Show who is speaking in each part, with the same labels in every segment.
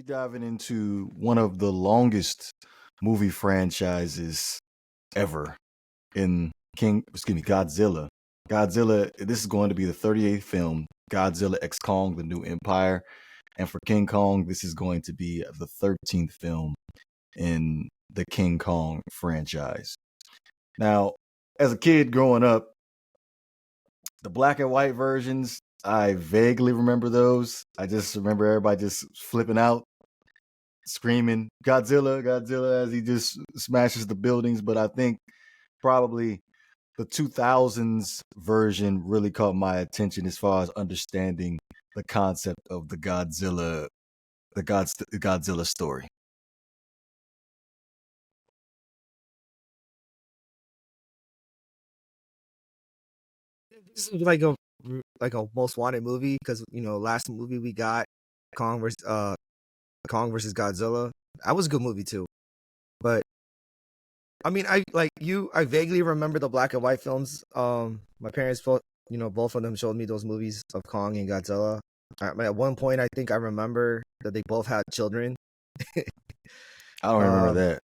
Speaker 1: diving into one of the longest movie franchises ever in Godzilla. Godzilla, this is going to be the 38th film, Godzilla X Kong, The New Empire. And for King Kong, this is going to be the 13th film in the King Kong franchise. Now, as a kid growing up, the black and white versions, I vaguely remember those. I just remember everybody just flipping out, screaming Godzilla, Godzilla as he just smashes the buildings. But I think probably the 2000s version really caught my attention as far as understanding the concept of the Godzilla story.
Speaker 2: This is like a most wanted movie because last movie we got Kong versus Godzilla. That was a good movie too. But I mean, I vaguely remember the black and white films. My parents both of them showed me those movies of Kong and Godzilla. At one point, I think I remember that they both had children.
Speaker 1: I don't remember that.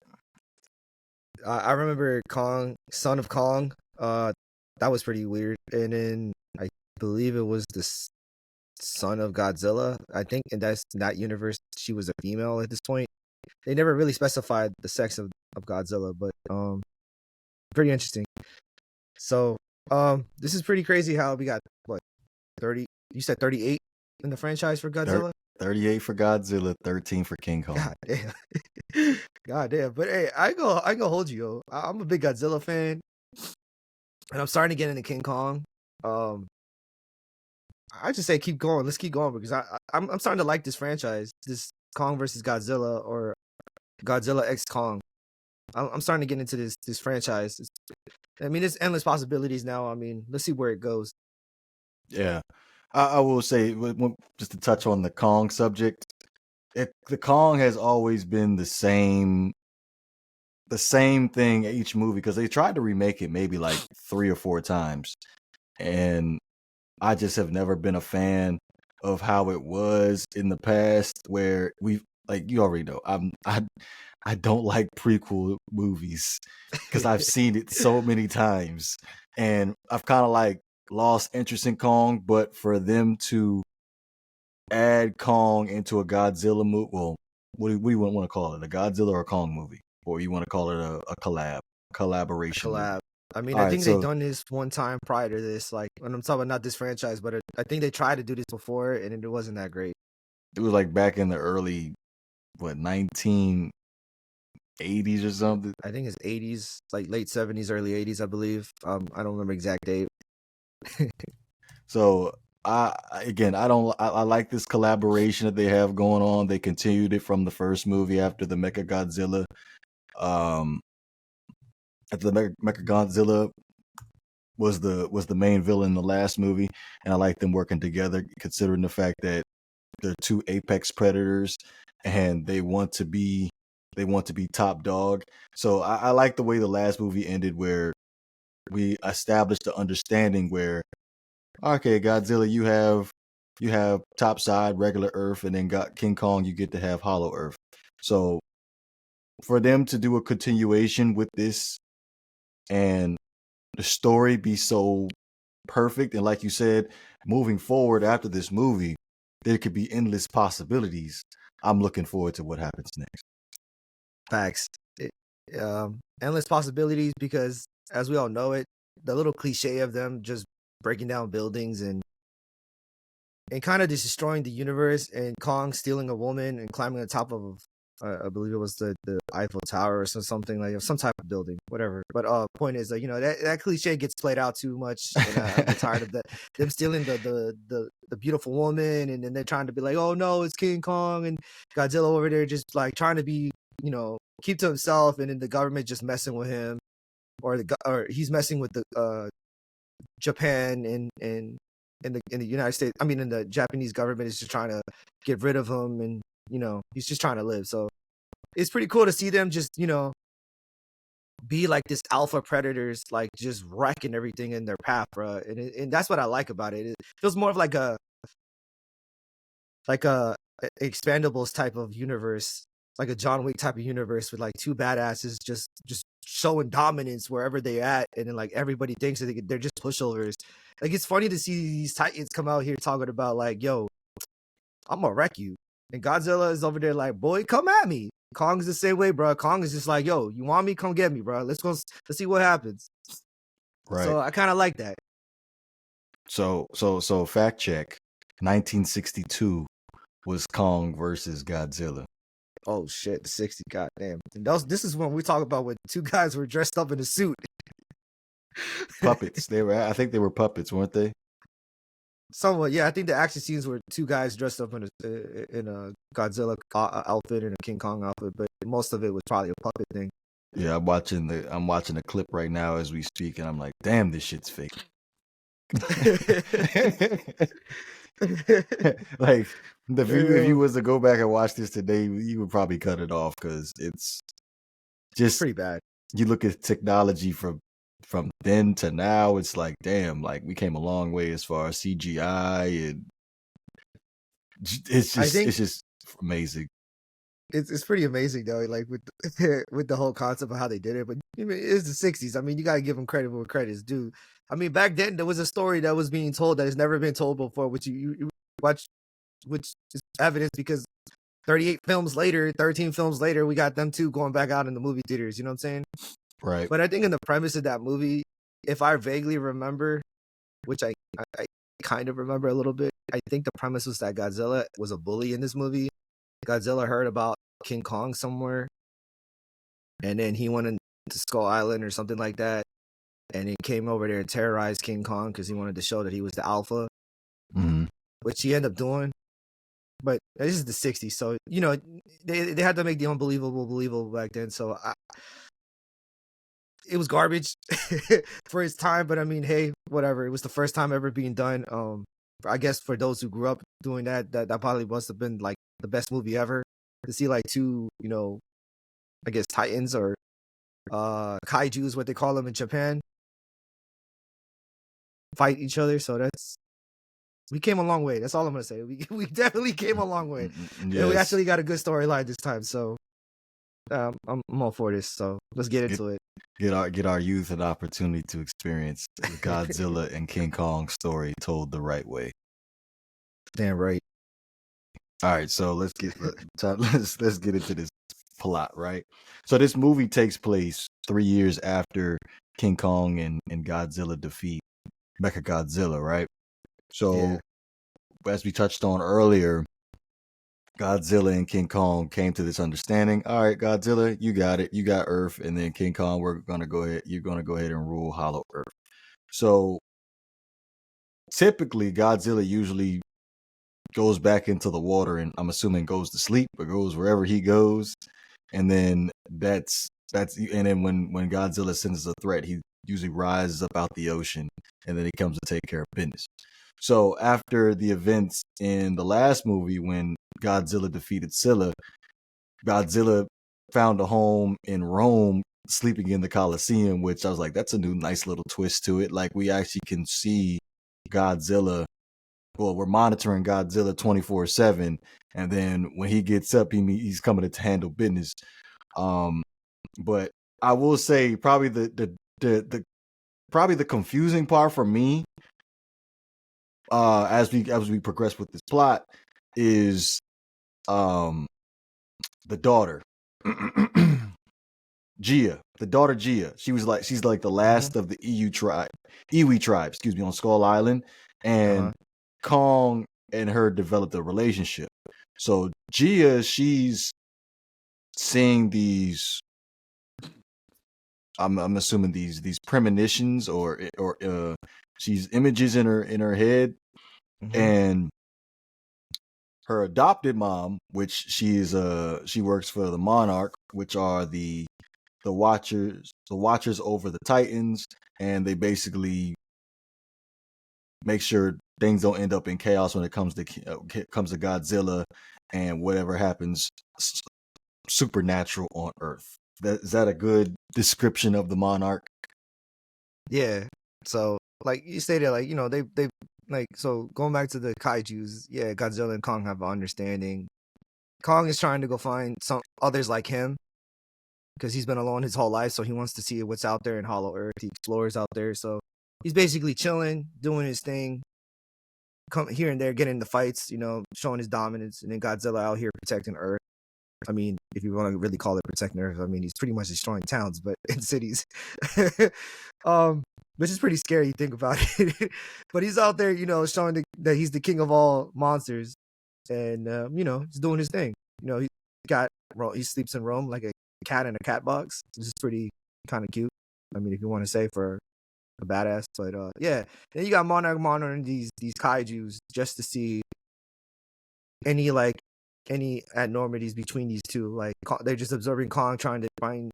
Speaker 2: I remember Kong, Son of Kong. That was pretty weird. And then I believe it was the son of Godzilla. I think in that universe, she was a female at this point. They never really specified the sex of Godzilla, but pretty interesting. So this is pretty crazy how we got 30, you said 38 in the franchise for Godzilla?
Speaker 1: 38 for Godzilla, 13 for King Kong.
Speaker 2: God damn. God damn. But hey, I go hold you, yo. I'm a big Godzilla fan. And I'm starting to get into King Kong. I just say keep going. Let's keep going because I'm starting to like this franchise. This Kong versus Godzilla or Godzilla X Kong. I'm starting to get into this franchise. I mean, there's endless possibilities now. I mean, let's see where it goes.
Speaker 1: Yeah. I will say, just to touch on the Kong subject, the Kong has always been the same thing each movie because they tried to remake it maybe like 3 or 4 times, and I just have never been a fan of how it was in the past. Where you already know, I don't like prequel movies because I've seen it so many times, and I've kind of like lost interest in Kong. But for them to add Kong into a Godzilla movie, well, what do you want to call it? A Godzilla or a Kong movie? Or you want to call it a collaboration?
Speaker 2: Collab. I mean,
Speaker 1: All
Speaker 2: I think
Speaker 1: right,
Speaker 2: they've done this one time prior to this. Like, when I'm talking about not this franchise, but I think they tried to do this before, and it wasn't that great.
Speaker 1: It was like back in the early 1980s or something.
Speaker 2: I think it's 80s, like late 70s, early 80s, I believe. I don't remember exact date.
Speaker 1: So I like this collaboration that they have going on. They continued it from the first movie after the Mechagodzilla. After the Mechagodzilla was the main villain in the last movie, and I like them working together, considering the fact that they're 2 apex predators and they want to be top dog. So I like the way the last movie ended, where we established the understanding where, okay, Godzilla, you have topside regular Earth, and then got King Kong, you get to have Hollow Earth. So for them to do a continuation with this and the story be so perfect, and like you said, moving forward after this movie, there could be endless possibilities. I'm looking forward to what happens next.
Speaker 2: Facts. Endless possibilities because, as we all know it, the little cliche of them just breaking down buildings and kind of just destroying the universe, and Kong stealing a woman and climbing on top of I believe it was the Eiffel Tower or something, like some type of building, whatever. But point is that that cliche gets played out too much, and I'm tired of that. Them stealing the beautiful woman, and then they're trying to be like, oh no, it's King Kong, and Godzilla over there just like trying to be keep to himself, and then the government just messing with him, or he's messing with the Japan and in the United States. I mean, in the Japanese government is just trying to get rid of him, and he's just trying to live. So it's pretty cool to see them just be like this alpha predators, like just wrecking everything in their path, bro. And that's what I like about it. It feels more of like a Expandables type of universe, like a John Wick type of universe with like two badasses just showing dominance wherever they're at, and then like everybody thinks that they're just pushovers. Like it's funny to see these titans come out here talking about like, yo, I'm gonna wreck you, and Godzilla is over there like, boy, come at me. Kong's the same way, bro. Kong is just like, yo, you want me? Come get me, bro. Let's see what happens.
Speaker 1: Right.
Speaker 2: So I kind of like that.
Speaker 1: So fact check. 1962 was Kong versus Godzilla.
Speaker 2: Oh shit, the 60, goddamn. This is when we talk about when two guys were dressed up in a suit.
Speaker 1: Puppets. I think they were puppets, weren't they?
Speaker 2: Somewhat, yeah. I think the action scenes were two guys dressed up in a Godzilla outfit and a King Kong outfit, but most of it was probably a puppet thing.
Speaker 1: Yeah, I'm watching a clip right now as we speak, and I'm like, damn, this shit's fake. Like if you was to go back and watch this today, you would probably cut it off because it's just
Speaker 2: pretty bad.
Speaker 1: You look at technology from then to now, it's like, damn, like we came a long way as far as CGI, and it's just amazing.
Speaker 2: It's pretty amazing though, like with with the whole concept of how they did it. But I mean, it's the 60s. I mean, you gotta give them credit where credit's due. I mean, back then there was a story that was being told that has never been told before, which you watch, which is evidence because 13 films later, we got them two going back out in the movie theaters. You know what I'm saying?
Speaker 1: Right.
Speaker 2: But I think in the premise of that movie, if I vaguely remember, which I kind of remember a little bit, I think the premise was that Godzilla was a bully in this movie. Godzilla heard about King Kong somewhere, and then he went into Skull Island or something like that, and he came over there and terrorized King Kong because he wanted to show that he was the alpha, which he ended up doing. But this is the 60s, so you know they had to make the unbelievable believable back then. So it was garbage for its time, but I mean, hey, whatever. It was the first time ever being done. I guess for those who grew up doing that probably must have been like the best movie ever to see like two, you know, I guess titans or kaijus, what they call them in Japan, fight each other. So we came a long way. That's all I'm gonna say. We definitely came a long way. Yes. And we actually got a good storyline this time. So I'm all for this. So let's get into it.
Speaker 1: Get our youth an opportunity to experience the Godzilla and King Kong story told the right way.
Speaker 2: Damn right.
Speaker 1: All right, so let's get into this plot, right? So this movie takes place 3 years after King Kong and Godzilla defeat Mechagodzilla, right? So as we touched on earlier, Godzilla and King Kong came to this understanding. All right, Godzilla, you got it. You got Earth, and then King Kong, you're gonna go ahead and rule Hollow Earth. So typically, Godzilla usually goes back into the water, and I'm assuming goes to sleep or goes wherever he goes. And then and then when Godzilla sends a threat, he usually rises up out the ocean, and then he comes to take care of business. So after the events in the last movie, when Godzilla defeated Scylla, Godzilla found a home in Rome, sleeping in the Colosseum, which I was like, that's a nice little twist to it. Like we actually can see Godzilla. Well, we're monitoring Godzilla 24/7, and then when he gets up, he's coming to handle business. But I will say probably the confusing part for me, as we progress with this plot, is the daughter. Gia, the daughter Gia. She's like the last of the Iwi tribe, on Skull Island, and Kong and her developed a relationship. So Gia, she's seeing these, I'm assuming these premonitions or she's images in her head, and her adopted mom, which she works for the Monarch, which are the watchers over the Titans, and they basically make sure things don't end up in chaos when it comes to Godzilla and whatever happens supernatural on Earth. Is that a good description of the Monarch?
Speaker 2: Yeah. So like you stated, like, you know, they like, so going back to the kaijus, yeah, Godzilla and Kong have an understanding. Kong is trying to go find some others like him because he's been alone his whole life, so he wants to see what's out there in Hollow Earth. He explores out there, so he's basically chilling, doing his thing, come here and there, getting into fights, showing his dominance, and then Godzilla out here protecting Earth. I mean, if you want to really call it protecting Earth, I mean, he's pretty much destroying towns, but in cities, which is pretty scary. You think about it, but he's out there, showing that he's the king of all monsters, and he's doing his thing. He sleeps in Rome like a cat in a cat box, which is pretty kind of cute. I mean, if you want to say for a badass, but yeah. Then you got Monarch monitoring these kaijus just to see any abnormalities between these two. Like they're just observing Kong, trying to find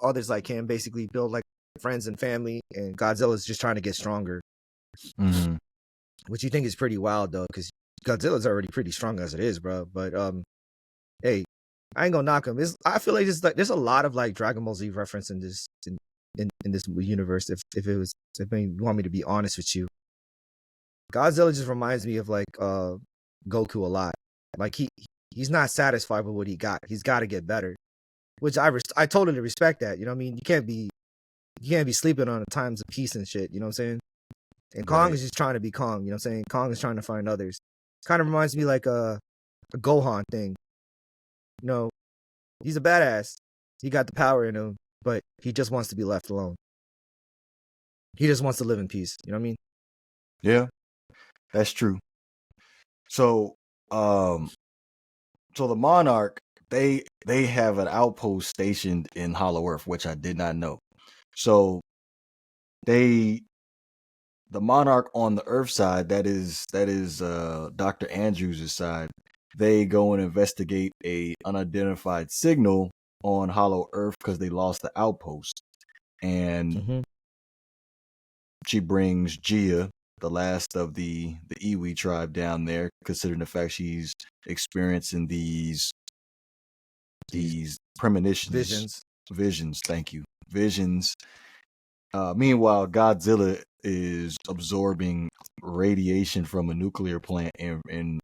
Speaker 2: others like him, basically build like friends and family, and Godzilla's just trying to get stronger.
Speaker 1: Mm-hmm.
Speaker 2: Which you think is pretty wild though, because Godzilla's already pretty strong as it is, bro. But hey, I ain't gonna knock him. I feel like there's a lot of like Dragon Ball Z reference in this in this universe. If you want me to be honest with you, Godzilla just reminds me of like Goku a lot. Like he's not satisfied with what he got. He's got to get better, which I totally respect that. You know what I mean? You can't be sleeping on the times of peace and shit. You know what I'm saying? And Kong is just trying to be Kong. You know what I'm saying? Kong is trying to find others. Kind of reminds me like a Gohan thing. He's a badass. He got the power in him, but he just wants to be left alone. He just wants to live in peace. You know what I mean?
Speaker 1: Yeah, that's true. So, so the Monarch, they have an outpost stationed in Hollow Earth, which I did not know. So the Monarch on the Earth side, that is Dr. Andrews' side, they go and investigate a unidentified signal on Hollow Earth because they lost the outpost. And she brings Gia, the last of the Iwi tribe, down there, considering the fact she's experiencing these premonitions. Visions, thank you. Visions. Meanwhile, Godzilla is absorbing radiation from a nuclear plant in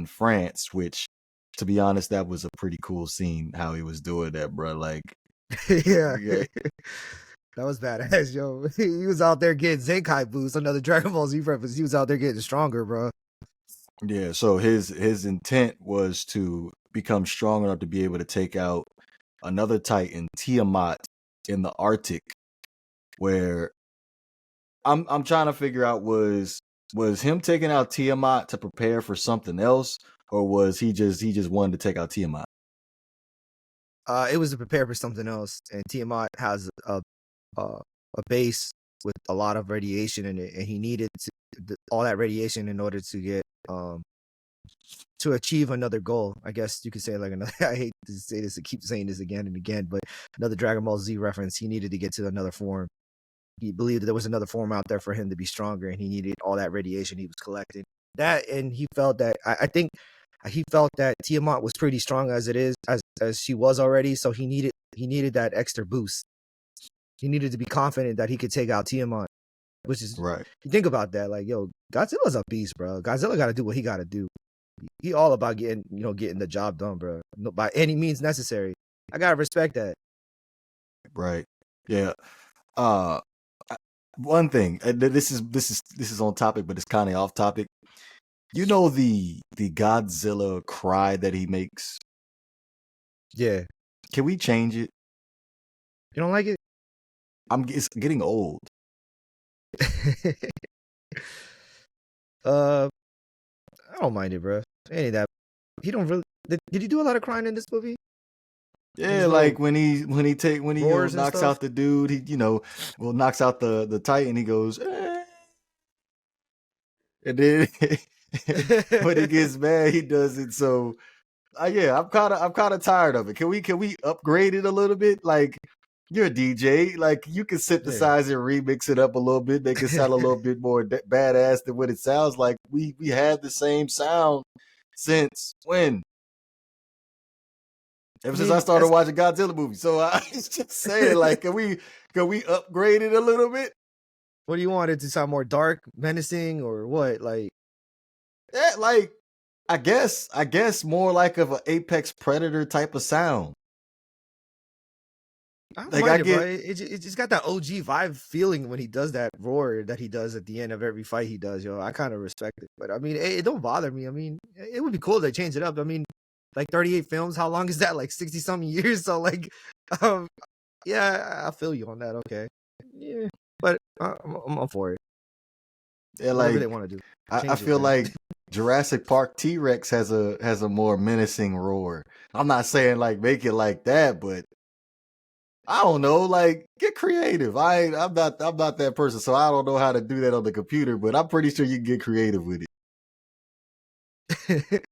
Speaker 1: France, which, to be honest, that was a pretty cool scene how he was doing that, bro. Like,
Speaker 2: yeah. That was badass, yo. He was out there getting Zenkai boost, another Dragon Ball Z reference. He was out there getting stronger, bro.
Speaker 1: Yeah, so his intent was to become strong enough to be able to take out another Titan, Tiamat, in the Arctic, where I'm trying to figure out was him taking out Tiamat to prepare for something else, or was he just wanted to take out Tiamat?
Speaker 2: It was to prepare for something else, and Tiamat has a base with a lot of radiation in it, and he needed all that radiation in order to get to achieve another goal. I guess you could say like another. I hate to say this and keep saying this again and again, but another Dragon Ball Z reference. He needed to get to another form. He believed that there was another form out there for him to be stronger, and he needed all that radiation he was collecting. That, and he felt that I think he felt that Tiamat was pretty strong as it is, as she was already. So he needed that extra boost. He needed to be confident that he could take out Tiamat, which is
Speaker 1: right.
Speaker 2: You think about that, like, yo, Godzilla's a beast, bro. Godzilla got to do what he got to do. He all about getting the job done, bro, by any means necessary. I gotta respect that.
Speaker 1: Right. Yeah. One thing. This is on topic, but it's kind of off topic. You know the Godzilla cry that he makes?
Speaker 2: Yeah.
Speaker 1: Can we change it?
Speaker 2: You don't like it?
Speaker 1: It's getting old.
Speaker 2: I don't mind it, bro. Ain't that he don't really did he do a lot of crying in this movie?
Speaker 1: Yeah, like when he knocks out the dude, he knocks out the Titan, he goes, eh. And then when he gets mad, he does it. So yeah, I'm kind of tired of it. Can we upgrade it a little bit? Like, you're a DJ, like you can synthesize and remix it up a little bit, make it sound a little bit more badass than what it sounds like. We had the same sound since when? Ever since I started watching Godzilla movies. So I was just saying, like, can we upgrade it a little bit?
Speaker 2: What do you want it to sound more dark, menacing, or what? Like,
Speaker 1: Yeah, like I guess more like of an apex predator type of sound.
Speaker 2: I don't
Speaker 1: Like I
Speaker 2: mind it, bro.
Speaker 1: get
Speaker 2: It just got that OG vibe feeling when he does that roar that he does at the end of every fight he does, yo. I kind of respect it, but I mean, it don't bother me. I mean, it would be cool if they change it up. I mean, like 38 films. How long is that? Like 60 something years. So like, um, yeah, I feel you on that. Okay, yeah, but I'm up for it.
Speaker 1: yeah,
Speaker 2: Whatever they
Speaker 1: like
Speaker 2: want to do,
Speaker 1: I
Speaker 2: change it,
Speaker 1: feel
Speaker 2: man.
Speaker 1: like Jurassic Park T-Rex has a more menacing roar. I'm not saying like make it like that, but I don't know, like get creative. I'm not that person, so I don't know how to do that on the computer, but I'm pretty sure you can get creative with it.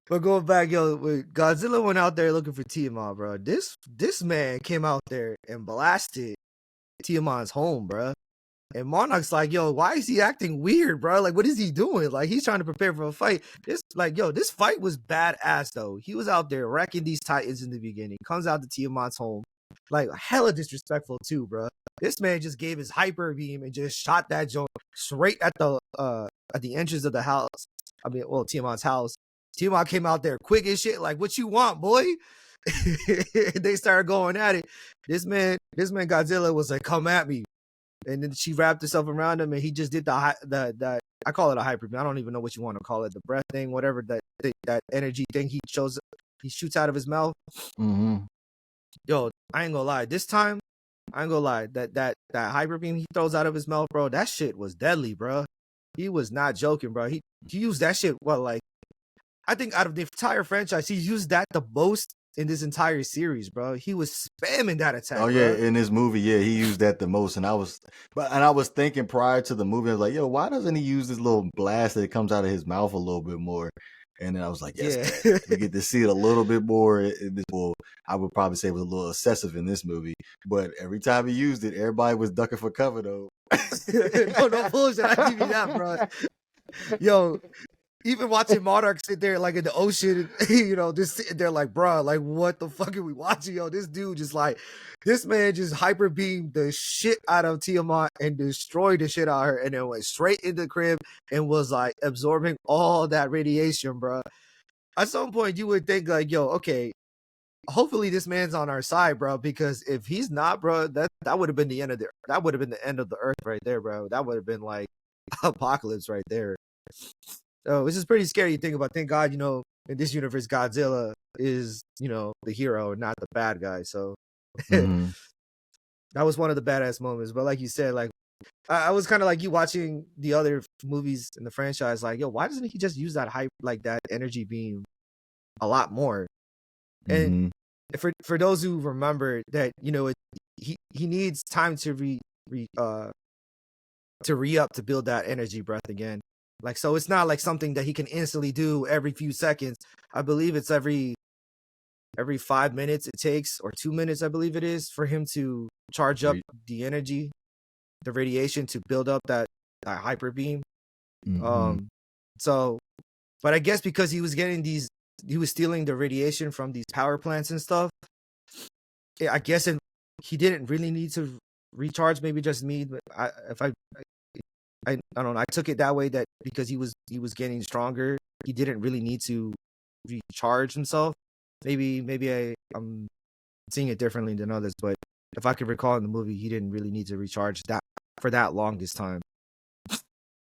Speaker 2: But going back, yo, when Godzilla went out there looking for Tiamat, bro. This man came out there and blasted Tiamat's home, bro. And Monarch's like, yo, why is he acting weird, bro? Like, what is he doing? Like, he's trying to prepare for a fight. This, like, yo, this fight was badass, though. He was out there wrecking these Titans in the beginning. Comes out to Tiamat's home. Like, hella disrespectful, too, bro. This man just gave his hyper beam and just shot that joint straight at the entrance of the house. I mean, well, Tiamat's house. Tiamat came out there quick as shit, like, what you want, boy? They started going at it. This man Godzilla was like, come at me. And then she wrapped herself around him, and he just did that. I call it a hyper. I don't even know what you want to call it, the breath thing, whatever that energy thing he shoots out of his mouth.
Speaker 1: Mm-hmm.
Speaker 2: Yo, I ain't gonna lie. This time, I ain't gonna lie. That hyper beam he throws out of his mouth, bro. That shit was deadly, bro. He was not joking, bro. He used that shit. Well, like I think out of the entire franchise, he used that the most in this entire series, bro. He was spamming that
Speaker 1: Oh
Speaker 2: attack,
Speaker 1: yeah,
Speaker 2: bro.
Speaker 1: in this movie, yeah, he used that the most, and I was thinking prior to the movie, I was like, yo, why doesn't he use this little blast that comes out of his mouth a little bit more? And then I was like, yes,
Speaker 2: Yeah.
Speaker 1: we get to see it a little bit more in this. Well, I would probably say it was a little excessive in this movie, but every time he used it, everybody was ducking for cover though.
Speaker 2: No bullshit. I give you that, bro. Yo, even watching Monarch sit there like in the ocean, just sitting there like, bro, like what the fuck are we watching? Yo, this dude just like, this man just hyper beamed the shit out of Tiamat and destroyed the shit out of her, and then went straight into the crib and was like absorbing all that radiation, bro. At some point, you would think like, yo, okay, hopefully this man's on our side, bro, because if he's not, bro, that would have been the end of the earth right there, bro. That would have been like apocalypse right there. So it's just pretty scary to think about. Thank God, in this universe, Godzilla is, the hero and not the bad guy. So that
Speaker 1: Hmm.
Speaker 2: was one of the badass moments. But like you said, like I was kind of like you watching the other movies in the franchise, like, yo, why doesn't he just use that hype, like that energy beam a lot more? And
Speaker 1: Hmm.
Speaker 2: for those who remember that, he needs time to re-up to build that energy breath again. Like, so it's not like something that he can instantly do every few seconds. I believe it's every 5 minutes it takes, or 2 minutes, I believe it is, for him to charge up the energy, the radiation to build up that hyper beam.
Speaker 1: Hmm.
Speaker 2: So, but I guess because he was stealing the radiation from these power plants and stuff. I guess he didn't really need to recharge. Maybe just me. But I don't know. I took it that way, that because he was getting stronger, he didn't really need to recharge himself. Maybe I'm seeing it differently than others, but if I could recall in the movie, he didn't really need to recharge that for that long this time.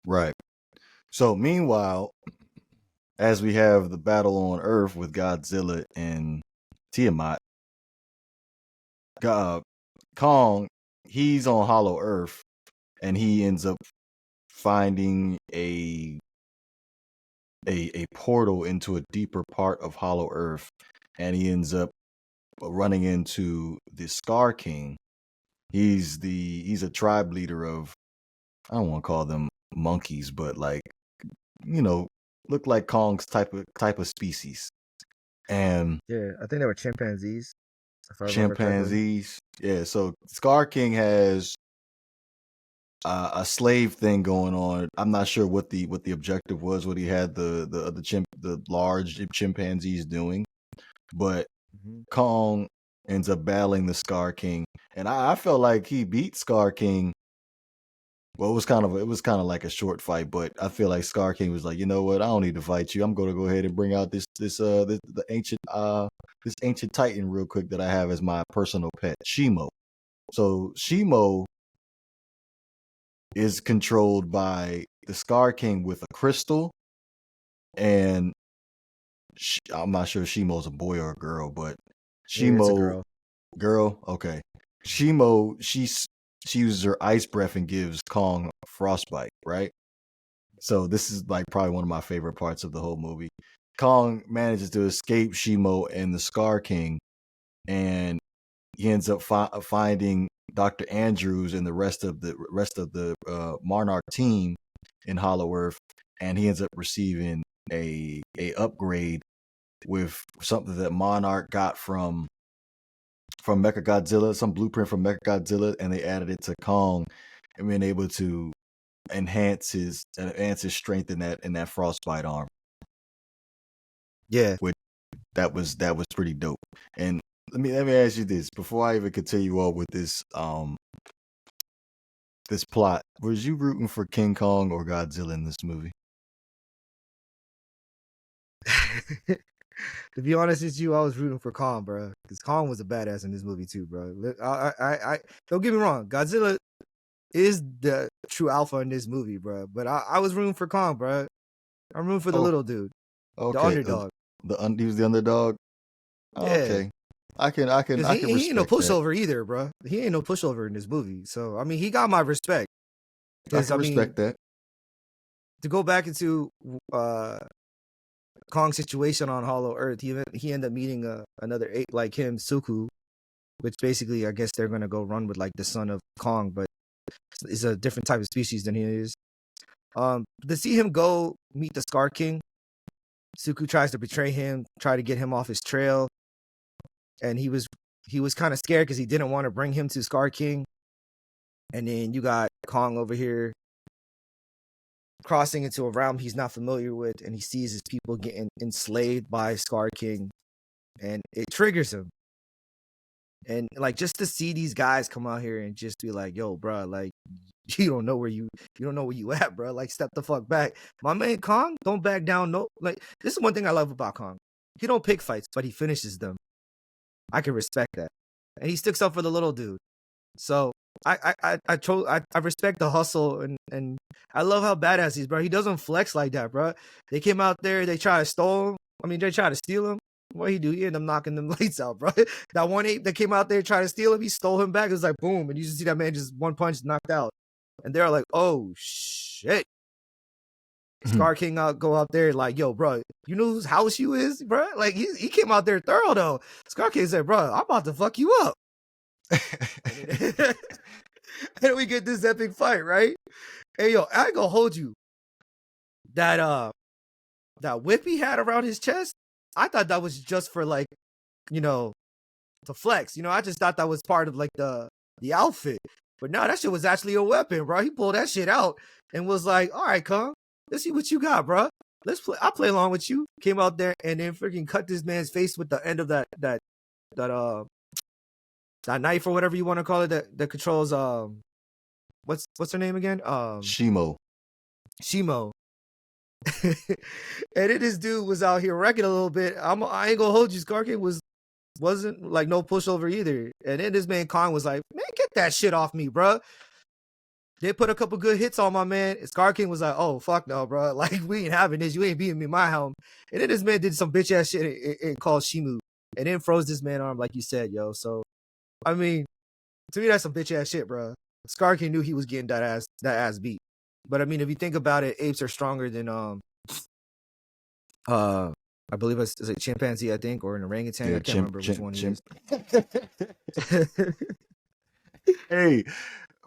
Speaker 1: Right. So meanwhile, as we have the battle on Earth with Godzilla and Tiamat, Kong, he's on Hollow Earth, and he ends up finding a portal into a deeper part of Hollow Earth, and he ends up running into the Scar King. He's a tribe leader of, I don't want to call them monkeys, but like, look like Kong's type of species. And
Speaker 2: Yeah, I think they were chimpanzees, if I remember correctly.
Speaker 1: chimpanzees. Yeah, so Scar King has a slave thing going on. I'm not sure what the objective was, what he had the large chimpanzees doing, but
Speaker 2: Mm-hmm.
Speaker 1: Kong ends up battling the Scar King, and I felt like he beat Scar King Well, it was kind of like a short fight, but I feel like Scar King was like, you know what? I don't need to fight you. I'm going to go ahead and bring out this ancient Titan real quick that I have as my personal pet, Shimo. So Shimo is controlled by the Scar King with a crystal, and I'm not sure if Shimo's a boy or a girl, but
Speaker 2: Yeah, it's a
Speaker 1: Shimo,
Speaker 2: girl.
Speaker 1: girl, okay. Shimo, she uses her ice breath and gives Kong frostbite, right? So this is like probably one of my favorite parts of the whole movie. Kong manages to escape Shimo and the Scar King, and he ends up finding Dr. Andrews and the rest of the Monarch team in Hollow Earth, and he ends up receiving a upgrade with something that Monarch got from Mechagodzilla, some blueprint from Mechagodzilla, and they added it to Kong, and being able to enhance his strength in that frostbite arm.
Speaker 2: Yeah.
Speaker 1: Which that was pretty dope. And let me ask you this before I even continue on with this plot. Was you rooting for King Kong or Godzilla in this movie?
Speaker 2: To be honest with you, I was rooting for Kong, bro, because Kong was a badass in this movie too, bro. I don't get me wrong, Godzilla is the true alpha in this movie, bro. But I was rooting for Kong, bro. I'm rooting for the
Speaker 1: Oh,
Speaker 2: little dude, the
Speaker 1: okay.
Speaker 2: underdog.
Speaker 1: He was the underdog.
Speaker 2: Yeah,
Speaker 1: Okay, I can
Speaker 2: because
Speaker 1: I can
Speaker 2: he ain't no
Speaker 1: respect that.
Speaker 2: pushover either, bro. He ain't no pushover in this movie. So I mean, he got my respect.
Speaker 1: I
Speaker 2: Because
Speaker 1: can
Speaker 2: I mean,
Speaker 1: respect that.
Speaker 2: to go back into Kong's situation on Hollow Earth, he ended up meeting another ape like him, Suku, which basically I guess they're gonna go run with like the son of Kong, but it's a different type of species than he is. To see him go meet the Scar King, Suku tries to betray him, try to get him off his trail, and he was kind of scared because he didn't want to bring him to Scar King. And then you got Kong over here crossing into a realm he's not familiar with, and he sees his people getting enslaved by Scar King, and it triggers him. And like just to see these guys come out here and just be like, "Yo, bro, like you don't know where you at, bro. Like step the fuck back." My man Kong don't back down. No, like this is one thing I love about Kong. He don't pick fights, but he finishes them. I can respect that, and he sticks up for the little dude. So I respect the hustle, and I love how badass he's, bro. He doesn't flex like that, bro. They came out there, they try to steal him. I mean, they try to steal him. What he do? He ended up knocking them lights out, bro. That one ape that came out there trying to steal him, he stole him back. It was like boom, and you just see that man just one punch knocked out, and they're like, oh shit. Scar King go out there like, yo, bro, you know whose house you is, bro? Like he came out there thorough though. Scar King said, bro, I'm about to fuck you up. And we get this epic fight, right? Hey yo, I ain't gonna hold you. That whip he had around his chest, I thought that was just for like, you know, to flex. You know, I just thought that was part of like the outfit. But no, that shit was actually a weapon, bro. He pulled that shit out and was like, all right, Kong, let's see what you got, bro. Let's play. I'll play along with you. Came out there and then freaking cut this man's face with the end of that knife or whatever you want to call it that controls what's her name again?
Speaker 1: Shimo.
Speaker 2: Shimo. And then this dude was out here wrecking a little bit. I ain't gonna hold you. Scar King wasn't like no pushover either. And then this man Kong was like, man, get that shit off me, bro. They put a couple good hits on my man. And Scar King was like, oh fuck no, bro. Like we ain't having this. You ain't beating me in my helm. And then this man did some bitch ass shit and called Shimu, and then froze this man arm like you said, yo. So I mean, to me that's some bitch ass shit, bro. Scar King knew he was getting that ass beat. But I mean, if you think about it, apes are stronger than I believe it's a chimpanzee, I think, or an orangutan.
Speaker 1: Yeah,
Speaker 2: I can't remember which one he is.
Speaker 1: Hey,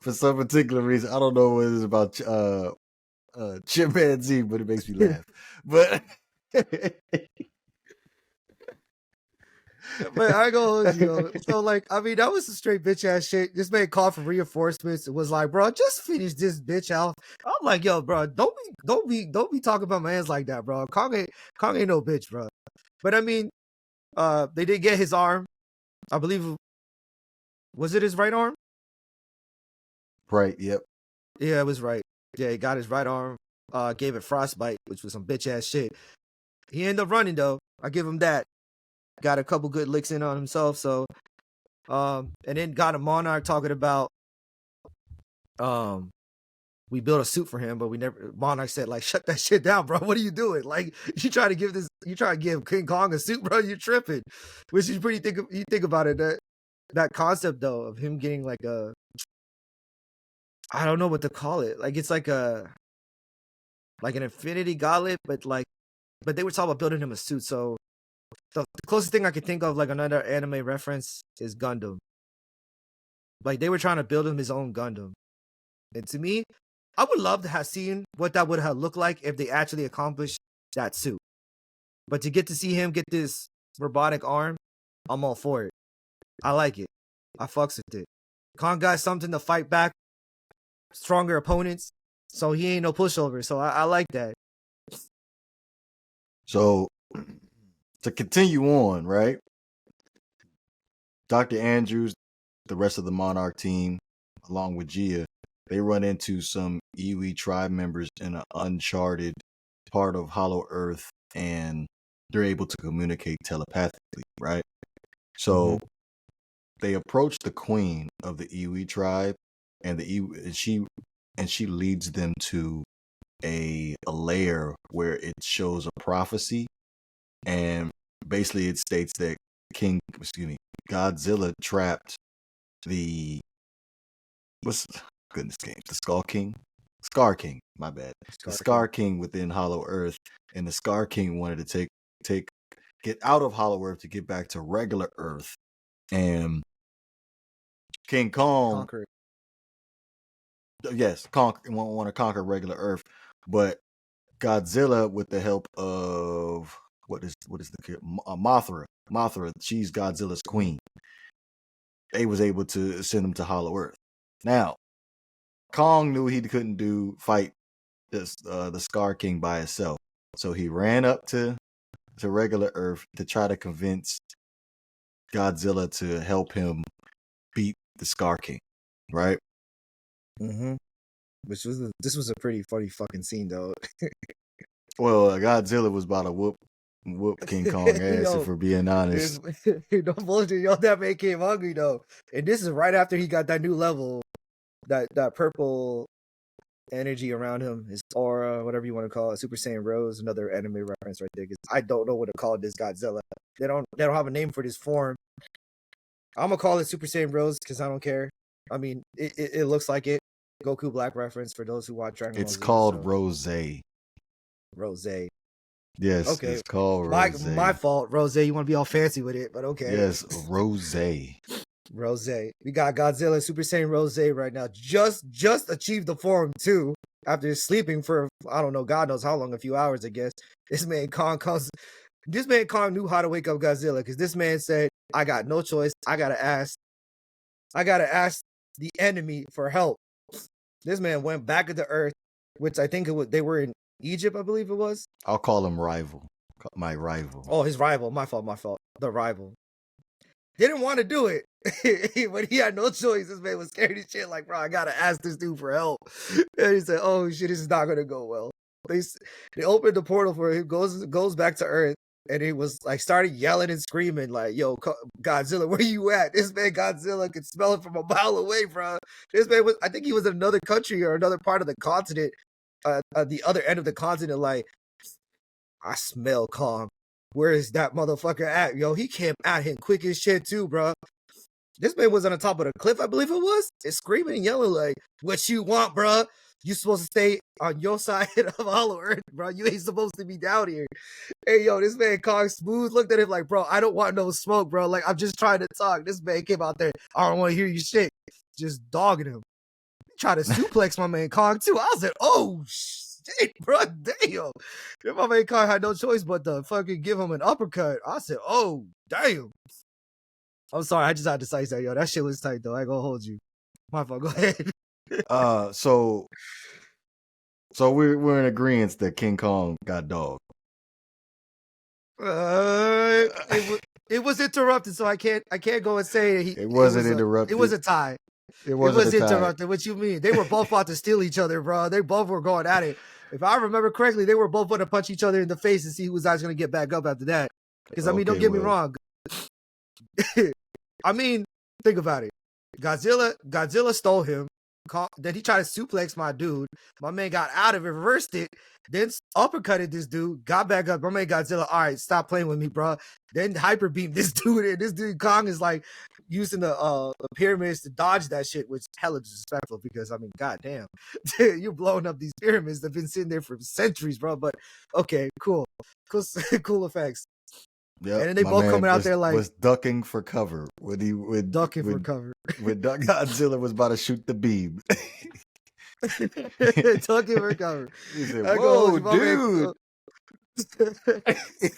Speaker 1: for some particular reason, I don't know what it is about chimpanzee, but it makes me laugh. But
Speaker 2: But I go, yo. So like, I mean, that was some straight bitch ass shit. This man called for reinforcements. It was like, bro, just finish this bitch out. I'm like, yo, bro, don't be talking about my hands like that, bro. Kong ain't no bitch, bro. But I mean, they did get his arm. I believe, was it his right arm?
Speaker 1: right, yep.
Speaker 2: Yeah, it was right. Yeah, he got his right arm, gave it frostbite, which was some bitch ass shit. He ended up running though. I give him that. Got a couple good licks in on himself. So, and then got a Monarch talking about, we built a suit for him, but we never. Monarch said like, shut that shit down, bro. What are you doing? Like, you try to give King Kong a suit, bro. You're tripping. Which is pretty. You think about it. That concept though of him getting like a, I don't know what to call it. Like it's like an infinity gauntlet, but they were talking about building him a suit. So the closest thing I could think of, like another anime reference, is Gundam. Like they were trying to build him his own Gundam, and to me, I would love to have seen what that would have looked like if they actually accomplished that suit. But to get to see him get this robotic arm, I'm all for it. I like it. I fucks with it. Kong got something to fight back stronger opponents, so he ain't no pushover. So I like that.
Speaker 1: So to continue on, right? Dr. Andrews, the rest of the Monarch team, along with Gia, they run into some Iwi tribe members in an uncharted part of Hollow Earth, and they're able to communicate telepathically, right? So they approach the queen of the Iwi tribe, and she leads them to a lair where it shows a prophecy, and basically it states that Godzilla trapped the the Scar King, my bad. The Scar King within Hollow Earth, and the Scar King wanted to get out of Hollow Earth to get back to regular Earth, and King Kong
Speaker 2: Conquer it.
Speaker 1: Yes, want to conquer regular Earth, but Godzilla, with the help of what is the kid? Mothra. Mothra, she's Godzilla's queen. They was able to send him to Hollow Earth. Now, Kong knew he couldn't fight the Scar King by himself, so he ran up to regular Earth to try to convince Godzilla to help him beat the Scar King, right?
Speaker 2: Mm-hmm. This was a pretty funny fucking scene though.
Speaker 1: Well, Godzilla was about to whoop King Kong ass, if we're being honest.
Speaker 2: No bullshit, yo, that man came hungry though. And this is right after he got that new level, that purple energy around him, his aura, whatever you want to call it, Super Saiyan Rose, another anime reference right there. Because I don't know what to call this Godzilla. They don't have a name for this form. I'm gonna call it Super Saiyan Rose because I don't care. I mean, it looks like it. Goku Black reference for those who watch Dragon Ball Z.
Speaker 1: It's called Rose.
Speaker 2: Rose.
Speaker 1: Yes, okay. It's called Rose.
Speaker 2: My fault, Rose. You want to be all fancy with it, but okay.
Speaker 1: Yes, Rose.
Speaker 2: Rose. We got Godzilla Super Saiyan Rose right now. Just achieved the form too. After sleeping for, I don't know, God knows how long, a few hours, I guess. This man Kong knew how to wake up Godzilla, because this man said, I got no choice. I gotta ask the enemy for help. This man went back into Earth, which I think they were in Egypt, I believe it was.
Speaker 1: I'll call him rival. My rival.
Speaker 2: Oh, his rival. My fault. The rival. Didn't want to do it, but he had no choice. This man was scared as shit. Like, bro, I gotta ask this dude for help. And he said, "Oh shit, this is not gonna go well." They opened the portal for him. Goes back to Earth, and he was like started yelling and screaming, like, "Yo, Godzilla, where you at?" This man Godzilla could smell it from a mile away, bro. This man I think he was in another country or another part of the continent, at the other end of the continent. Like, I smell Kong. Where is that motherfucker at? Yo, he came at him quick as shit too, bro. This man was on the top of the cliff, I believe it was. It's screaming and yelling like, "What you want, bro? You supposed to stay on your side of Hollow Earth, bro. You ain't supposed to be down here." Hey, yo, this man Kong Smooth looked at him like, "Bro, I don't want no smoke, bro. Like, I'm just trying to talk." This man came out there, "I don't want to hear you shit." Just dogging him. Try to suplex my man Kong too. I was like, "Oh shit, bro, damn." My man Kong had no choice but to fucking give him an uppercut. I said, "Oh, damn." I'm sorry, I just had to say that, yo. That shit was tight though. I ain't gonna hold you. My fault. Go ahead.
Speaker 1: So we're in agreement that King Kong got dogged.
Speaker 2: It was interrupted, so I can't go and say
Speaker 1: it wasn't interrupted.
Speaker 2: It was a tie.
Speaker 1: It
Speaker 2: It
Speaker 1: wasn't a
Speaker 2: was
Speaker 1: tie.
Speaker 2: interrupted. What you mean? They were both about to steal each other, bro. They both were going at it. If I remember correctly, they were both going to punch each other in the face and see who was actually going to get back up after that. Because I mean, don't
Speaker 1: Okay,
Speaker 2: get me
Speaker 1: well,
Speaker 2: wrong. I mean, think about it. Godzilla stole him. Then he tried to suplex my dude. My man got out of it, reversed it, then uppercutted this dude, got back up. My man Godzilla, all right, stop playing with me, bro. Then hyper beamed this dude, and this dude Kong is like using the pyramids to dodge that shit, which is hella disrespectful because I mean, goddamn, you're blowing up these pyramids that've been sitting there for centuries, bro. But okay, cool, cool effects.
Speaker 1: yep,
Speaker 2: And then they
Speaker 1: my
Speaker 2: both
Speaker 1: man
Speaker 2: coming out there like
Speaker 1: was ducking for cover when he when
Speaker 2: ducking for
Speaker 1: when
Speaker 2: cover.
Speaker 1: when Godzilla was about to shoot the beam.
Speaker 2: Ducking for cover.
Speaker 1: He said,
Speaker 2: I go hold
Speaker 1: "Whoa,
Speaker 2: you, my man.
Speaker 1: dude!"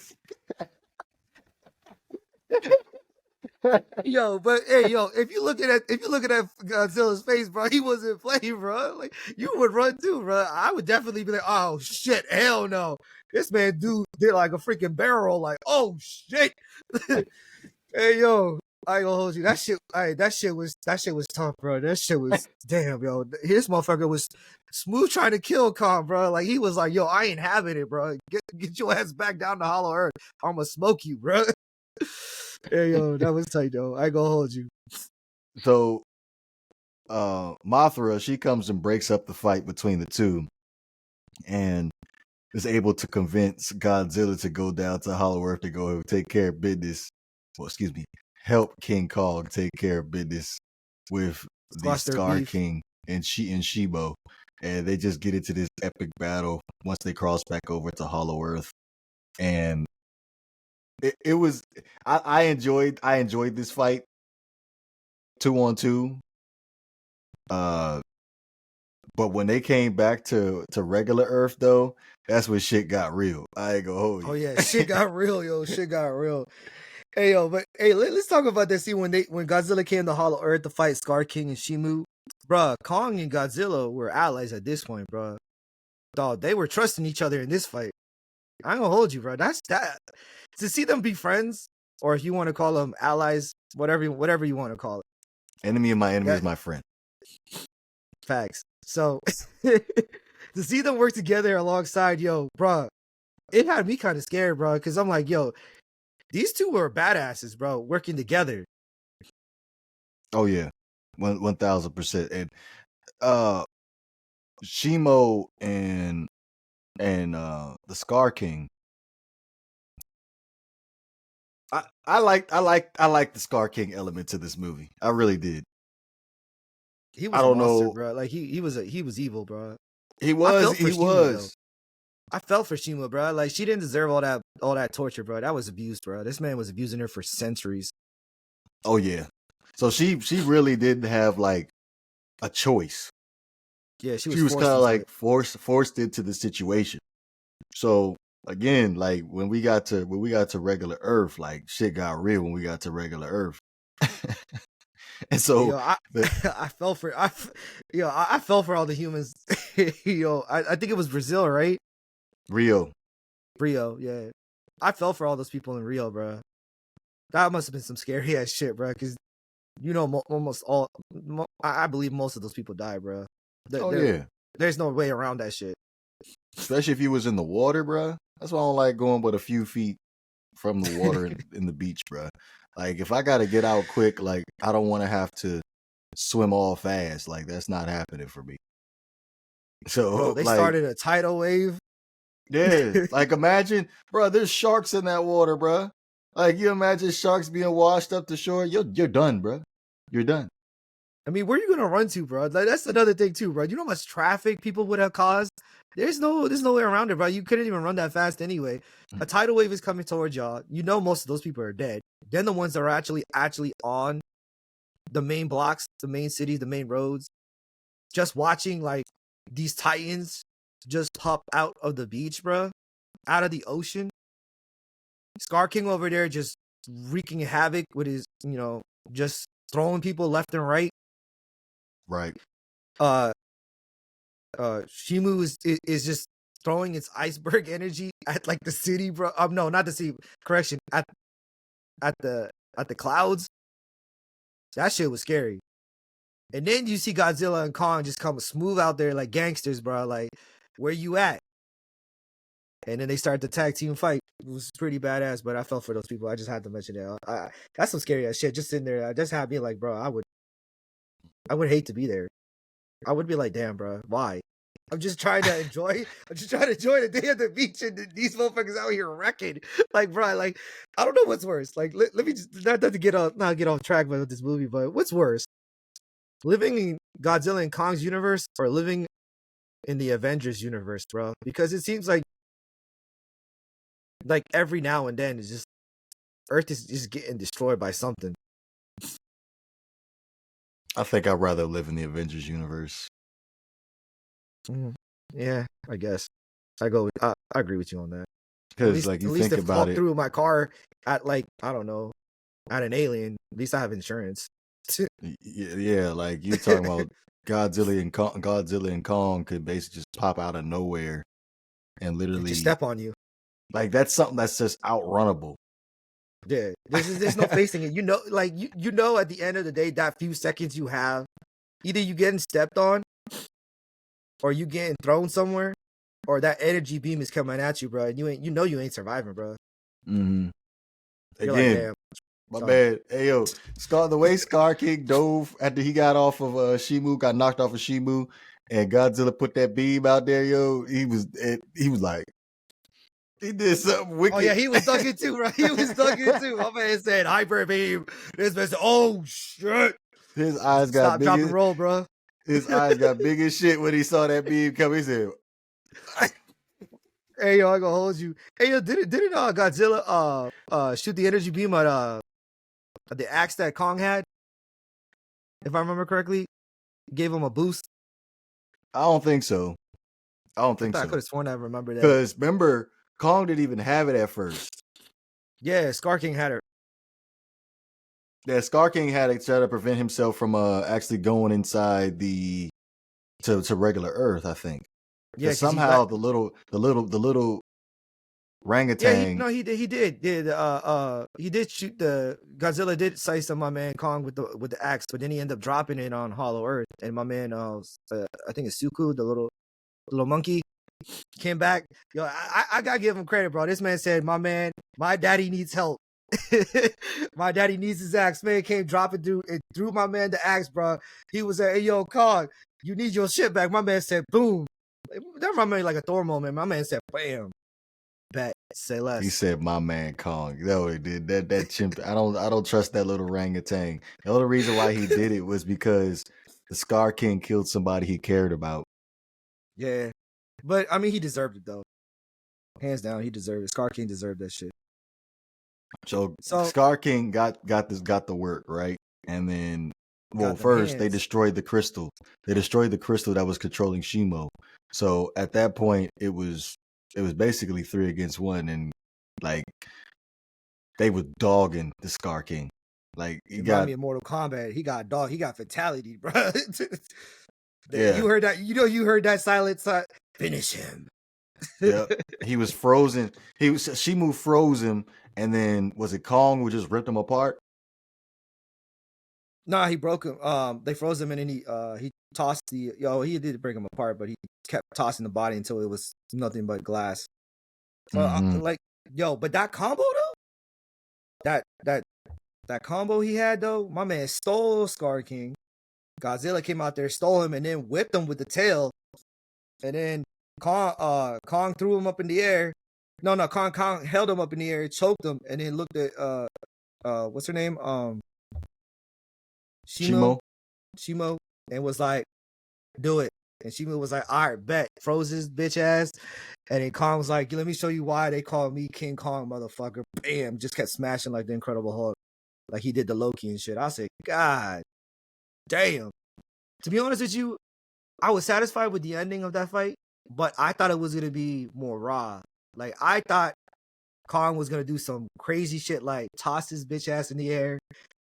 Speaker 2: Yo, but hey, yo, if you looking at Godzilla's face, bro, he wasn't playing, bro. Like you would run too, bro. I would definitely be like, oh shit, hell no. This man dude did like a freaking barrel, like, oh shit. Hey yo, I ain't gonna hold you. That shit, that shit was tough, bro. That shit was damn, yo. This motherfucker was smooth trying to kill Kong, bro. Like he was like, yo, I ain't having it, bro. Get your ass back down to Hollow Earth. I'm gonna smoke you, bro. Hey yo, that was tight though. I ain't gonna hold you.
Speaker 1: So, Mothra, she comes and breaks up the fight between the two, and is able to convince Godzilla to go down to Hollow Earth to go take care of business. Well, excuse me, help King Kong take care of business with the
Speaker 2: Squash their
Speaker 1: Scar
Speaker 2: beef.
Speaker 1: King and Shibo, and they just get into this epic battle once they cross back over to Hollow Earth, and it was I enjoyed this fight 2-on-2. But when they came back to regular Earth, though, that's when shit got real. I ain't gonna hold you.
Speaker 2: Oh yeah, shit got real, yo. Shit got real. Hey yo, but hey, let's talk about that scene when Godzilla came to Hollow Earth to fight Scar King and Shimu. Bruh, Kong and Godzilla were allies at this point, bruh. Dog, they were trusting each other in this fight. I ain't gonna hold you, bro. That's that. To see them be friends, or if you want to call them allies, whatever you want to call it.
Speaker 1: Enemy of my enemy is
Speaker 2: That
Speaker 1: my friend.
Speaker 2: facts. So to see them work together alongside, yo, bro, it had me kind of scared, bro, because I'm like, yo, these two were badasses, bro, working together.
Speaker 1: Oh yeah, 1000%. And Shimo and the Scar King. I like the Scar King element to this movie. I really did.
Speaker 2: He
Speaker 1: I
Speaker 2: was a
Speaker 1: don't
Speaker 2: monster,
Speaker 1: know.
Speaker 2: bro. Like he was evil, bro.
Speaker 1: He
Speaker 2: I
Speaker 1: was.
Speaker 2: felt for
Speaker 1: He
Speaker 2: Shima though.
Speaker 1: was.
Speaker 2: I felt for Shima, bro. Like she didn't deserve all that torture, bro. That was abused, bro. This man was abusing her for centuries.
Speaker 1: Oh yeah. So she really didn't have like a choice.
Speaker 2: Yeah, she
Speaker 1: She
Speaker 2: was
Speaker 1: was
Speaker 2: forced
Speaker 1: kind of
Speaker 2: into
Speaker 1: like
Speaker 2: it.
Speaker 1: forced into the situation. So again, like when we got to regular Earth, like shit got real when we got to regular Earth. And so
Speaker 2: Yo, I
Speaker 1: the
Speaker 2: I fell for I fell for all the humans. Yo, I think it was Brazil, right?
Speaker 1: Rio.
Speaker 2: Rio, yeah. I fell for all those people in Rio, bro. That must have been some scary ass shit, bro. Because you know, almost all, I believe most of those people died, bro.
Speaker 1: Oh yeah.
Speaker 2: There's no way around that shit.
Speaker 1: Especially if you was in the water, bruh. That's why I don't like going but a few feet from the water in the beach, bruh. Like if I gotta get out quick, like I don't want to have to swim all fast. Like that's not happening for me.
Speaker 2: Bro,
Speaker 1: So
Speaker 2: they
Speaker 1: like,
Speaker 2: started a tidal wave.
Speaker 1: yeah, like imagine, bruh, there's sharks in that water, bruh. Like you imagine sharks being washed up to shore. You're done, bruh. You're done.
Speaker 2: I mean, where are you gonna run to, bro? Like that's another thing too, bro. You know how much traffic people would have caused? There's no way around it, bro. You couldn't even run that fast anyway. A tidal wave is coming towards y'all. You know most of those people are dead. Then the ones that are actually on the main blocks, the main cities, the main roads, just watching like these titans just pop out of the beach, bro, out of the ocean. Scar King over there just wreaking havoc with his, just throwing people left and right.
Speaker 1: Right.
Speaker 2: Shimu is just throwing its iceberg energy at like the city, bro. No, not the city. Correction, at the clouds. That shit was scary. And then you see Godzilla and Kong just come smooth out there like gangsters, bro. Like, where you at? And then they start the tag team fight. It was pretty badass, but I felt for those people. I just had to mention it. That's some scary ass shit. Just sitting there, I just had me like, bro, I would hate to be there. I would be like, damn, bro, why? I'm just trying to enjoy. I'm just trying to enjoy the day at the beach, and these motherfuckers out here wrecking. Like, bro, like I don't know what's worse. Like, let me just not to get off track with this movie, but what's worse, living in Godzilla and Kong's universe or living in the Avengers universe, bro? Because it seems like every now and then, it's just Earth is just getting destroyed by something.
Speaker 1: I think I'd rather live in the Avengers universe.
Speaker 2: Yeah, I guess. I agree with you on that.
Speaker 1: Because like you think about it,
Speaker 2: through my car at like I don't know, at an alien. At least I have insurance.
Speaker 1: yeah, like you talking about Godzilla and Kong could basically just pop out of nowhere and literally
Speaker 2: just step on you.
Speaker 1: Like that's something that's just outrunnable.
Speaker 2: Yeah, there's no facing it. You know, like you know, at the end of the day, that few seconds you have, either you getting stepped on, or you getting thrown somewhere, or that energy beam is coming at you, bro. And you ain't surviving, bro.
Speaker 1: Mm-hmm.
Speaker 2: You're
Speaker 1: Again,
Speaker 2: like, damn,
Speaker 1: my bad. Hey yo, the way Scar King dove after he got off of Shimu, got knocked off of Shimu, and Godzilla put that beam out there, yo. He was like. He did something wicked.
Speaker 2: Oh yeah, he was ducking too, right? He was ducking too. My man said hyper beam. This man said, "Oh shit!"
Speaker 1: His eyes got
Speaker 2: stop,
Speaker 1: big.
Speaker 2: Drop, and roll, bro.
Speaker 1: His eyes got big as shit when he saw that beam come. He said,
Speaker 2: "Hey yo, I gonna hold you." Hey yo, didn't Godzilla shoot the energy beam at the axe that Kong had? If I remember correctly, gave him a boost.
Speaker 1: I don't think so. I could
Speaker 2: have sworn I remember that.
Speaker 1: Because remember, Kong didn't even have it at first.
Speaker 2: Yeah, Scar King had her.
Speaker 1: Yeah, Scar King had to try to prevent himself from actually going inside to regular Earth, I think. Yeah, somehow the little orangutan.
Speaker 2: Yeah, he did. He did shoot the Godzilla. Did slice on my man Kong with the axe, but then he ended up dropping it on Hollow Earth. And my man, I think it's Suku, the little monkey, came back. Yo, I gotta give him credit, bro. This man said, my daddy needs help. My daddy needs his axe. Man came dropping through and threw my man the axe, bro. He was like, hey yo, Kong, you need your shit back. My man said, boom. That reminded me like a Thor moment. My man said, bam. Bet, say less.
Speaker 1: He said, "My man Kong." No, he did that chimp. I don't trust that little orangutan. The only reason why he did it was because the Scar King killed somebody he cared about.
Speaker 2: Yeah, but I mean, he deserved it though. Hands down, he deserved it. Scar King deserved that shit.
Speaker 1: So Scar King got the work right, and then first they destroyed the crystal. They destroyed the crystal that was controlling Shimo. So at that point, it was basically 3 against 1, and like they were dogging the Scar King. Like
Speaker 2: he got me in Mortal Kombat. He got fatality, bro. Yeah, you heard that. You heard that silent finish him.
Speaker 1: Yeah, he was frozen. Shimo froze him, and then was it Kong who just ripped him apart?
Speaker 2: Nah, he broke him. They froze him, and then he tossed he did break him apart, but he kept tossing the body until it was nothing but glass. But that combo though, that combo he had though, my man stole Scar King. Godzilla came out there, stole him, and then whipped him with the tail. And then Kong threw him up in the air. No, Kong held him up in the air, choked him, and then looked at what's her name? Shimo, and was like, do it. And Shimo was like, all right, bet. Froze his bitch ass. And then Kong was like, let me show you why they call me King Kong, motherfucker. Bam. Just kept smashing like the Incredible Hulk. Like he did the Loki and shit. I said, God damn. To be honest with you, I was satisfied with the ending of that fight, but I thought it was going to be more raw. Like, I thought Kong was going to do some crazy shit like toss his bitch ass in the air,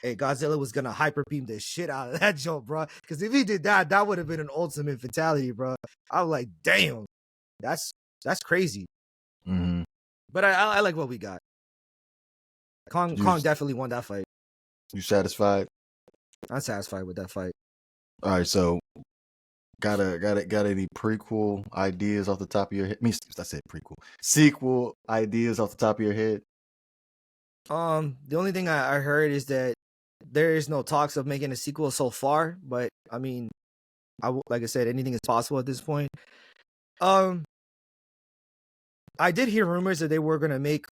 Speaker 2: and Godzilla was going to hyper beam the shit out of that joke, bro. Because if he did that, that would have been an ultimate fatality, bro. I was like, damn, that's crazy.
Speaker 1: Mm-hmm.
Speaker 2: But I like what we got. Kong definitely won that fight.
Speaker 1: You satisfied?
Speaker 2: I'm satisfied with that fight.
Speaker 1: All right, so got any prequel ideas off the top of your head? I said prequel, sequel ideas off the top of your head.
Speaker 2: The only thing I heard is that there is no talks of making a sequel so far, but I mean, like I said, anything is possible at this point. Um, I did hear rumors that they were gonna make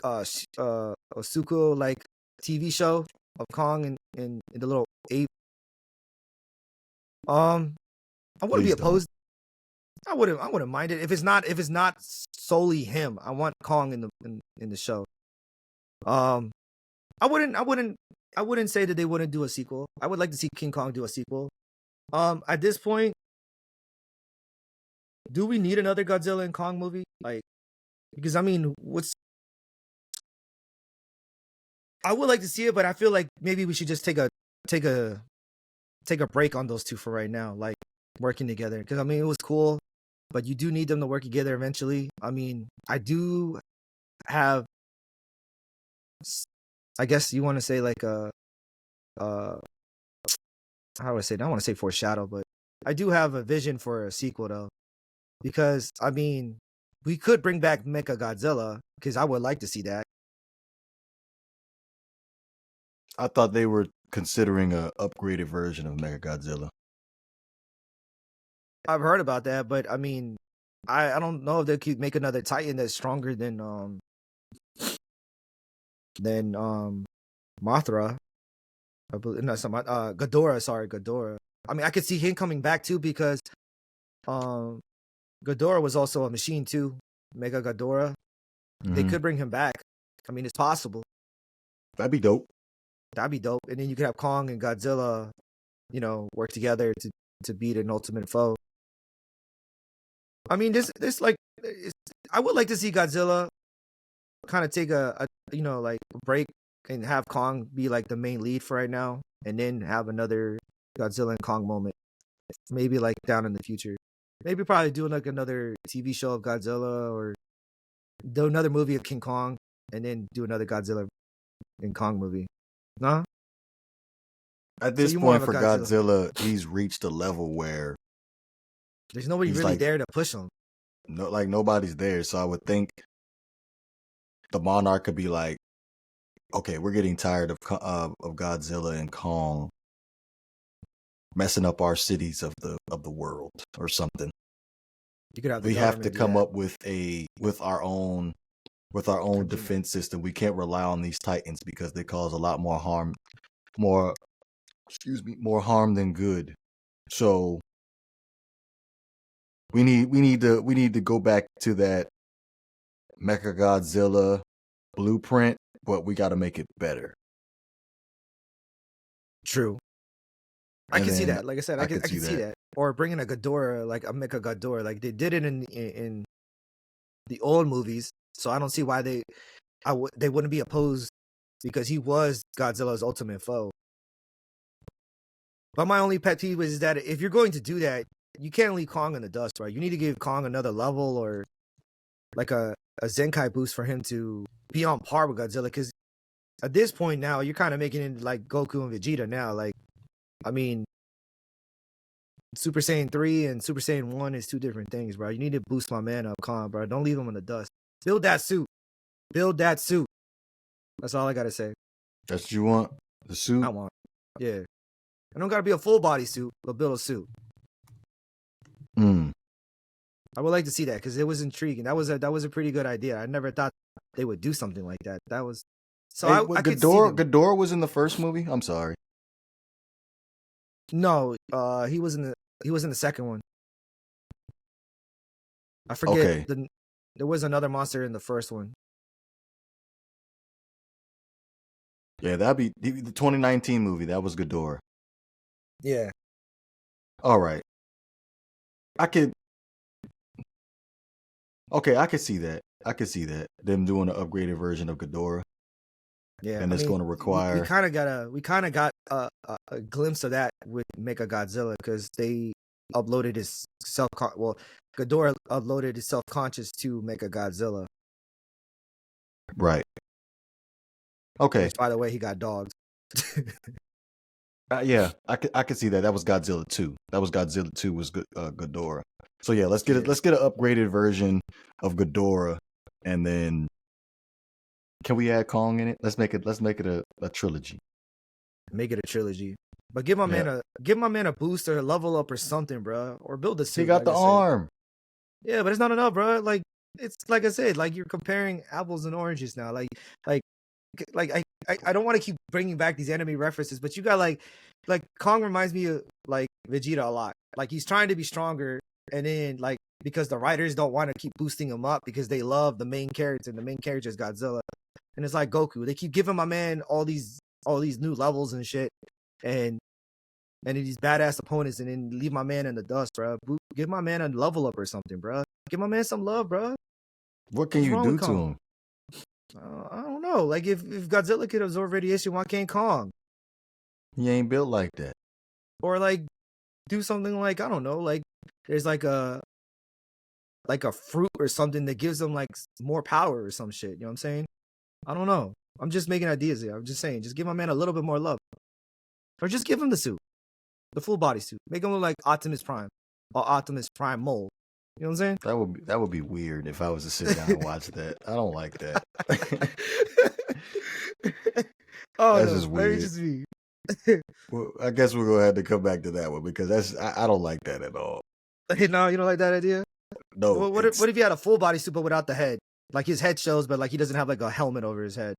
Speaker 2: a sequel like TV show of Kong and the little ape. I wouldn't be
Speaker 1: Please don't.
Speaker 2: opposed. I wouldn't mind it if it's not solely him. I want Kong in the show. Um, I wouldn't say that they wouldn't do a sequel. I would like to see King Kong do a sequel. At this point, do we need another Godzilla and Kong movie? Like, because I mean, I would like to see it, but I feel like maybe we should just take a break on those two for right now, like working together. Because I mean, it was cool, but you do need them to work together eventually. I mean, I do have, I guess you want to say like uh, how do I say? I don't want to say foreshadow, but I do have a vision for a sequel though, because I mean, we could bring back Mecha Godzilla because I would like to see that.
Speaker 1: I thought they were considering a upgraded version of Mechagodzilla.
Speaker 2: I've heard about that, but I mean, I don't know if they could make another Titan that's stronger than Mothra. I believe not some Ghidorah. Sorry, Ghidorah. I mean, I could see him coming back too because um Ghidorah was also a machine too. Mega Ghidorah. They could bring him back. I mean, it's possible.
Speaker 1: That'd be dope.
Speaker 2: That'd be dope. And then you could have Kong and Godzilla, work together to beat an ultimate foe. I mean, this like, I would like to see Godzilla kind of take a like break and have Kong be like the main lead for right now, and then have another Godzilla and Kong moment, maybe like down in the future. Maybe probably do like another TV show of Godzilla or do another movie of King Kong, and then do another Godzilla and Kong movie. Nah.
Speaker 1: At
Speaker 2: So
Speaker 1: this
Speaker 2: you more
Speaker 1: point
Speaker 2: of a
Speaker 1: for
Speaker 2: Godzilla.
Speaker 1: Godzilla, he's reached a level where
Speaker 2: There's nobody
Speaker 1: he's
Speaker 2: really
Speaker 1: like
Speaker 2: there to push him.
Speaker 1: nobody's there. So I would think the Monarch could be like, okay, we're getting tired of Godzilla and Kong messing up our cities of the world or something.
Speaker 2: You could have the
Speaker 1: We have to
Speaker 2: government do
Speaker 1: come
Speaker 2: that.
Speaker 1: up with our own
Speaker 2: Continue.
Speaker 1: defense system. We can't rely on these Titans because they cause a lot more harm, more more harm than good. So we need to go back to that Mechagodzilla blueprint, but we got to make it better.
Speaker 2: True. I
Speaker 1: And
Speaker 2: can see
Speaker 1: then
Speaker 2: that. Like I said,
Speaker 1: I
Speaker 2: I
Speaker 1: could see
Speaker 2: can see
Speaker 1: that.
Speaker 2: that. Or bringing a Ghidorah, like a Mecha Ghidorah, like they did it in the old movies. So I don't see why they wouldn't be opposed because he was Godzilla's ultimate foe. But my only pet peeve is that if you're going to do that, you can't leave Kong in the dust, right? You need to give Kong another level or like a Zenkai boost for him to be on par with Godzilla. Because at this point now, you're kind of making it like Goku and Vegeta now. Like, I mean, Super Saiyan 3 and Super Saiyan 1 is two different things, bro. You need to boost my man up, Kong, bro. Don't leave him in the dust. Build that suit. Build that suit. That's all I gotta say.
Speaker 1: That's what you want? The suit?
Speaker 2: I want. Yeah. I don't gotta be a full body suit, but build a suit. I would like to see that because it was intriguing. That was a pretty good idea. I never thought they would do something like that. That was so
Speaker 1: Hey,
Speaker 2: I could see them.
Speaker 1: Ghidorah was in the first movie? I'm sorry.
Speaker 2: No, he was in the second one. I forget
Speaker 1: Okay.
Speaker 2: there was another monster in the first one.
Speaker 1: Yeah, that'd be the 2019 movie. That was Ghidorah.
Speaker 2: Yeah.
Speaker 1: All right. I could see that. I could see that. Them doing an upgraded version of Ghidorah.
Speaker 2: Yeah.
Speaker 1: And it's going to require
Speaker 2: we kind of got a glimpse of that with Mecha Godzilla because they uploaded his Ghidorah uploaded his self-conscious to Mecha Godzilla.
Speaker 1: Right. Okay.
Speaker 2: Which, by the way, he got dogged.
Speaker 1: Yeah, I could see that. That was Godzilla 2. That was Godzilla 2 was Ghidorah. So yeah, let's get it.
Speaker 2: Yeah.
Speaker 1: Let's get an upgraded version of Ghidorah, and then can we add Kong in it? Let's make it a trilogy.
Speaker 2: Make it a trilogy. But
Speaker 1: Yeah,
Speaker 2: give my man a boost or a level up or something, bro. Or build a
Speaker 1: he
Speaker 2: suit,
Speaker 1: got
Speaker 2: like
Speaker 1: the
Speaker 2: I said.
Speaker 1: arm.
Speaker 2: Yeah, but it's not enough, bro. Like it's like I said, like you're comparing apples and oranges now. Like like I don't want to keep bringing back these anime references, but you got like Kong reminds me of like Vegeta a lot. Like he's trying to be stronger, and then like because the writers don't want to keep boosting him up because they love the main character, and the main character is Godzilla. And it's like Goku. They keep giving my man all these new levels and shit, and these badass opponents, and then leave my man in the dust, bro. Give my man a level up or something, bro. Give my man some love, bro.
Speaker 1: What can
Speaker 2: What's
Speaker 1: you
Speaker 2: wrong with
Speaker 1: do to
Speaker 2: Kong?
Speaker 1: him?
Speaker 2: I don't know. Like if Godzilla could absorb radiation, why can't Kong?
Speaker 1: He ain't built like that.
Speaker 2: Or like do something like I don't know, like there's like a fruit or something that gives them like more power or some shit. You know what I'm saying? I don't know. I'm just making ideas here. I'm just saying, just give my man a little bit more love, or just give him the suit, the full body suit. Make him look like Optimus Prime or Optimus Prime mold. You know what I'm
Speaker 1: That would be weird if I was to sit down and watch that. I don't like that.
Speaker 2: saying? Oh
Speaker 1: That's
Speaker 2: no,
Speaker 1: just
Speaker 2: maybe
Speaker 1: weird.
Speaker 2: just me.
Speaker 1: Well, I guess we're gonna have to come back to that one because I don't like that at all.
Speaker 2: No, you don't like that idea?
Speaker 1: No,
Speaker 2: Well,
Speaker 1: it's
Speaker 2: what if he had a full body suit but without the head? Like his head shows, but like he doesn't have like a helmet over his head.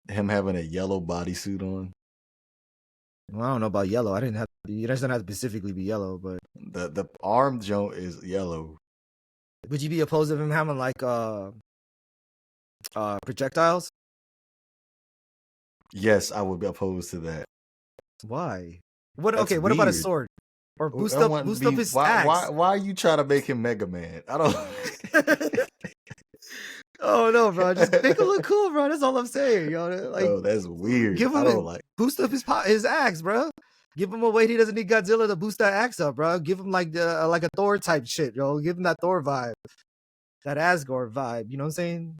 Speaker 1: him having a yellow bodysuit on.
Speaker 2: Well, I don't know about yellow. I didn't have. It doesn't have to specifically be yellow, but
Speaker 1: The arm joint is yellow.
Speaker 2: would you be opposed to him having like projectiles?
Speaker 1: Yes, I would be opposed to that.
Speaker 2: Why? What?
Speaker 1: That's
Speaker 2: Okay, what about a
Speaker 1: weird.
Speaker 2: sword? Or
Speaker 1: I want to
Speaker 2: boost up
Speaker 1: be
Speaker 2: his axe.
Speaker 1: why are you trying to make him Mega Man? I don't.
Speaker 2: Oh no, bro! Just make him look cool, bro. That's all I'm saying, yo. Like,
Speaker 1: No, that's weird.
Speaker 2: give
Speaker 1: I
Speaker 2: him
Speaker 1: don't like.
Speaker 2: boost up his axe, bro. Give him a weight he doesn't need Godzilla to boost that axe up, bro. Give him like like a Thor type shit, yo. Give him that Thor vibe, that Asgard vibe. You know what I'm saying?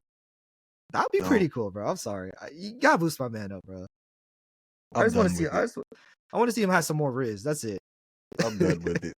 Speaker 2: That'd be
Speaker 1: No,
Speaker 2: pretty cool, bro. I'm sorry, you gotta boost my man up, bro. I
Speaker 1: I'm
Speaker 2: just want to
Speaker 1: done
Speaker 2: see.
Speaker 1: with it.
Speaker 2: I want to see him have some more Riz. That's it.
Speaker 1: I'm done with it.